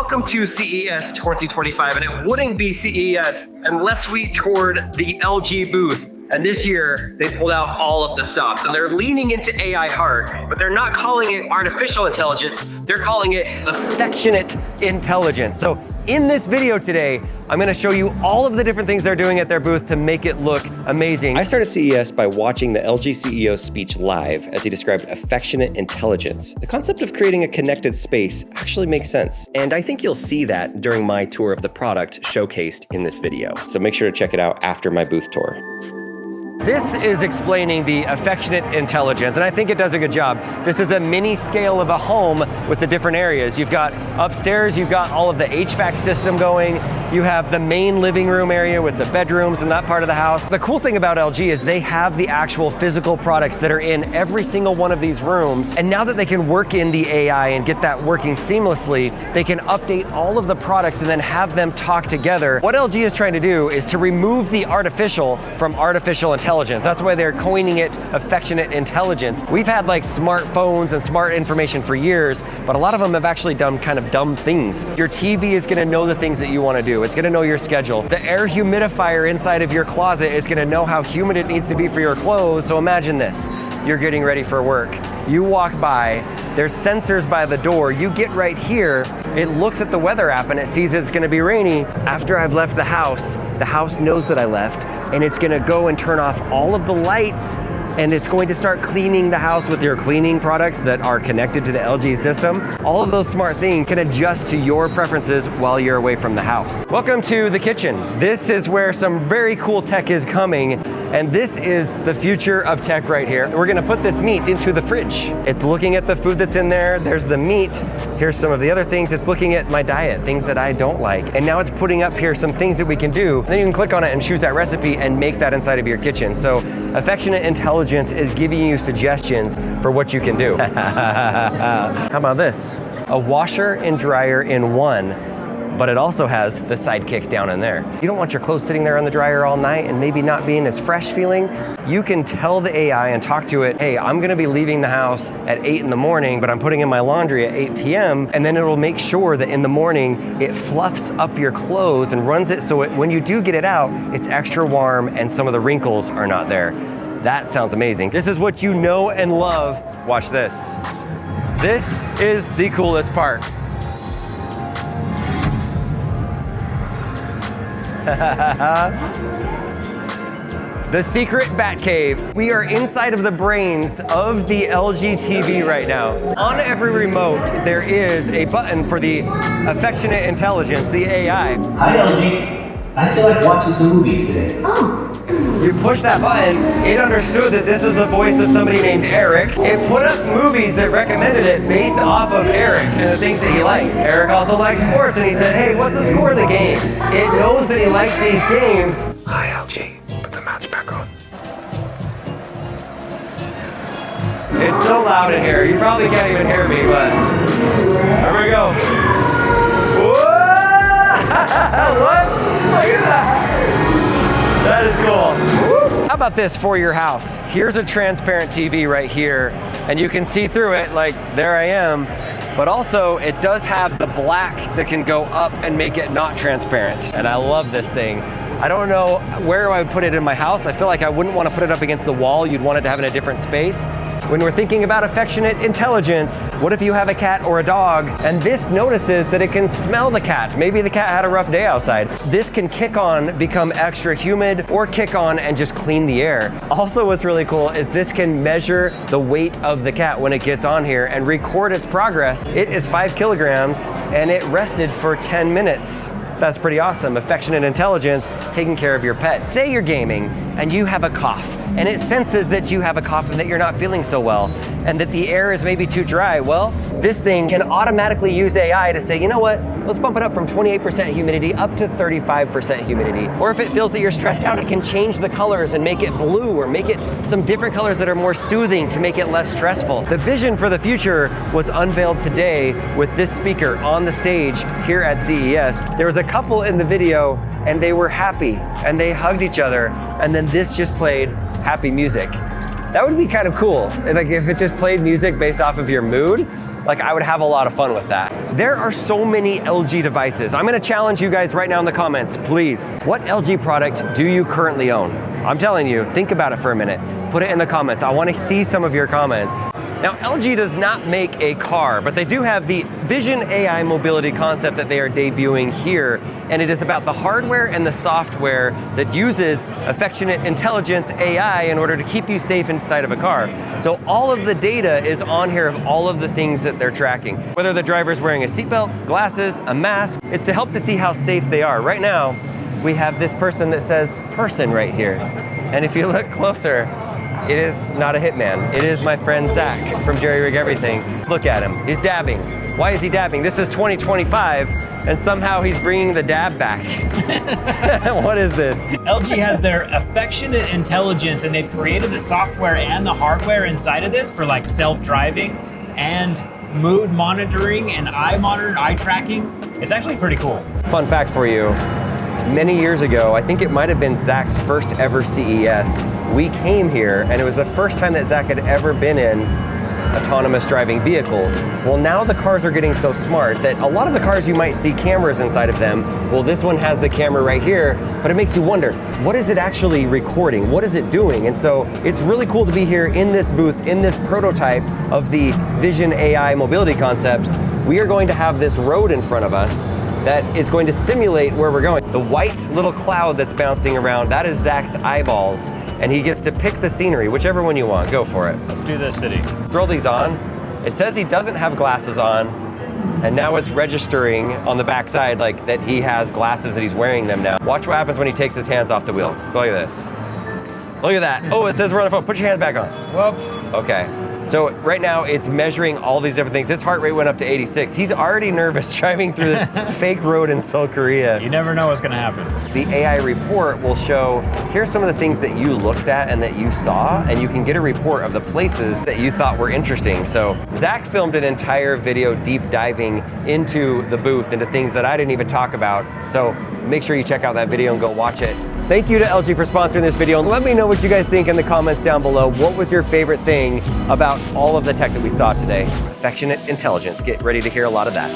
Welcome to CES 2025, and it wouldn't be CES unless we toured the LG booth. And this year, they pulled out all of the stops, and they're leaning into AI hard, but they're not calling it artificial intelligence, they're calling it affectionate intelligence. So in this video today, I'm gonna show you all of the different things they're doing at their booth to make it look amazing. I started CES by watching the LG CEO's speech live as he described affectionate intelligence. The concept of creating a connected space actually makes sense, and I think you'll see that during my tour of the product showcased in this video. So make sure to check it out after my booth tour. This is explaining the affectionate intelligence, and I think it does a good job. This is a mini scale of a home with the different areas. You've got upstairs, you've got all of the HVAC system going. You have the main living room area with the bedrooms and that part of the house. The cool thing about LG is they have the actual physical products that are in every single one of these rooms. And now that they can work in the AI and get that working seamlessly, they can update all of the products and then have them talk together. What LG is trying to do is to remove the artificial from artificial intelligence. That's why they're coining it affectionate intelligence. We've had like smartphones and smart information for years, but a lot of them have actually done kind of dumb things. Your TV is gonna know the things that you wanna do. It's gonna know your schedule. The air humidifier inside of your closet is gonna know how humid it needs to be for your clothes. So imagine this. You're getting ready for work. You walk by, there's sensors by the door. You get right here, it looks at the weather app and it sees it's gonna be rainy. After I've left the house knows that I left, and it's gonna go and turn off all of the lights, and it's going to start cleaning the house with your cleaning products that are connected to the LG system. All of those smart things can adjust to your preferences while you're away from the house. Welcome to the kitchen. This is where some very cool tech is coming, and this is the future of tech right here. We're gonna put this meat into the fridge. It's looking at the food that's in there. There's the meat. Here's some of the other things. It's looking at my diet, things that I don't like. And now it's putting up here some things that we can do. And then you can click on it and choose that recipe and make that inside of your kitchen. So affectionate intelligence is giving you suggestions for what you can do. How about this? A washer and dryer in one, but it also has the sidekick down in there. You don't want your clothes sitting there on the dryer all night and maybe not being as fresh feeling. You can tell the AI and talk to it, hey, I'm gonna be leaving the house at 8 in the morning, but I'm putting in my laundry at 8 p.m. And then it'll make sure that in the morning, it fluffs up your clothes and runs it so when you do get it out, it's extra warm and some of the wrinkles are not there. That sounds amazing. This is what you know and love. Watch this. This is the coolest part. The secret bat cave. We are inside of the brains of the LG TV right now. On every remote, there is a button for the affectionate intelligence, the AI. Hi LG, I feel like watching some movies today. Oh. You push that button, it understood that this is the voice of somebody named Eric. It put up movies that recommended it based off of Eric and the things that he likes. Eric also likes sports, and he said, hey, what's the score of the game? It knows that he likes these games. Hi, LG. Put the match back on. It's so loud in here, you probably can't even hear me, but here we go. Whoa! What? Look at that! That is cool. How about this for your house? Here's a transparent TV right here, and you can see through it, like there I am, but also it does have the black that can go up and make it not transparent, and I love this thing. I don't know where I would put it in my house. I feel like I wouldn't want to put it up against the wall. You'd want it to have in a different space. When we're thinking about affectionate intelligence, what if you have a cat or a dog and this notices that it can smell the cat? Maybe the cat had a rough day outside. This can kick on, become extra humid, or kick on and just clean the air. Also, what's really cool is this can measure the weight of the cat when it gets on here and record its progress. It is 5 kilograms and it rested for 10 minutes. That's pretty awesome. Affectionate intelligence, taking care of your pet. Say you're gaming and you have a cough, and it senses that you have a cough and that you're not feeling so well, and that the air is maybe too dry. Well, this thing can automatically use AI to say, you know what, let's bump it up from 28% humidity up to 35% humidity. Or if it feels that you're stressed out, it can change the colors and make it blue, or make it some different colors that are more soothing to make it less stressful. The vision for the future was unveiled today with this speaker on the stage here at CES. There was a couple in the video and they were happy and they hugged each other, and then this just played happy music. That would be kind of cool. Like if it just played music based off of your mood, like I would have a lot of fun with that. There are so many LG devices. I'm gonna challenge you guys right now in the comments, please. What LG product do you currently own? I'm telling you, think about it for a minute. Put it in the comments. I wanna see some of your comments. Now, LG does not make a car, but they do have the Vision AI mobility concept that they are debuting here, and it is about the hardware and the software that uses Affectionate Intelligence AI in order to keep you safe inside of a car. So all of the data is on here of all of the things that they're tracking. Whether the driver's wearing a seatbelt, glasses, a mask, it's to help to see how safe they are. Right now, we have this person that says person right here. And if you look closer, it is not a hitman. It is my friend Zach from Jerry Rig Everything. Look at him, he's dabbing. Why is he dabbing? This is 2025, and somehow he's bringing the dab back. What is this? LG has their Affectionate Intelligence, and they've created the software and the hardware inside of this for like self-driving and mood monitoring and eye tracking. It's actually pretty cool. Fun fact for you. Many years ago, I think it might have been Zach's first ever CES. We came here and it was the first time that Zach had ever been in autonomous driving vehicles. Well, now the cars are getting so smart that a lot of the cars you might see cameras inside of them. Well, this one has the camera right here, but it makes you wonder, what is it actually recording? What is it doing? And so it's really cool to be here in this booth, in this prototype of the Vision AI mobility concept. We are going to have this road in front of us that is going to simulate where we're going. The white little cloud that's bouncing around, that is Zach's eyeballs, and he gets to pick the scenery, whichever one you want, go for it. Let's do this city. Throw these on. It says he doesn't have glasses on, and now it's registering on the back side like that he has glasses, that he's wearing them now. Watch what happens when he takes his hands off the wheel. Look at this. Look at that. Oh, it says we're on the phone. Put your hands back on. Well, okay. So right now it's measuring all these different things. His heart rate went up to 86. He's already nervous driving through this fake road in Seoul, Korea. you never know what's gonna happen. The AI report will show, here's some of the things that you looked at and that you saw, and you can get a report of the places that you thought were interesting. So Zach filmed an entire video deep diving into the booth, into things that I didn't even talk about. So make sure you check out that video and go watch it. Thank you to LG for sponsoring this video. Let me know what you guys think in the comments down below. What was your favorite thing about all of the tech that we saw today? Affectionate Intelligence. Get ready to hear a lot of that.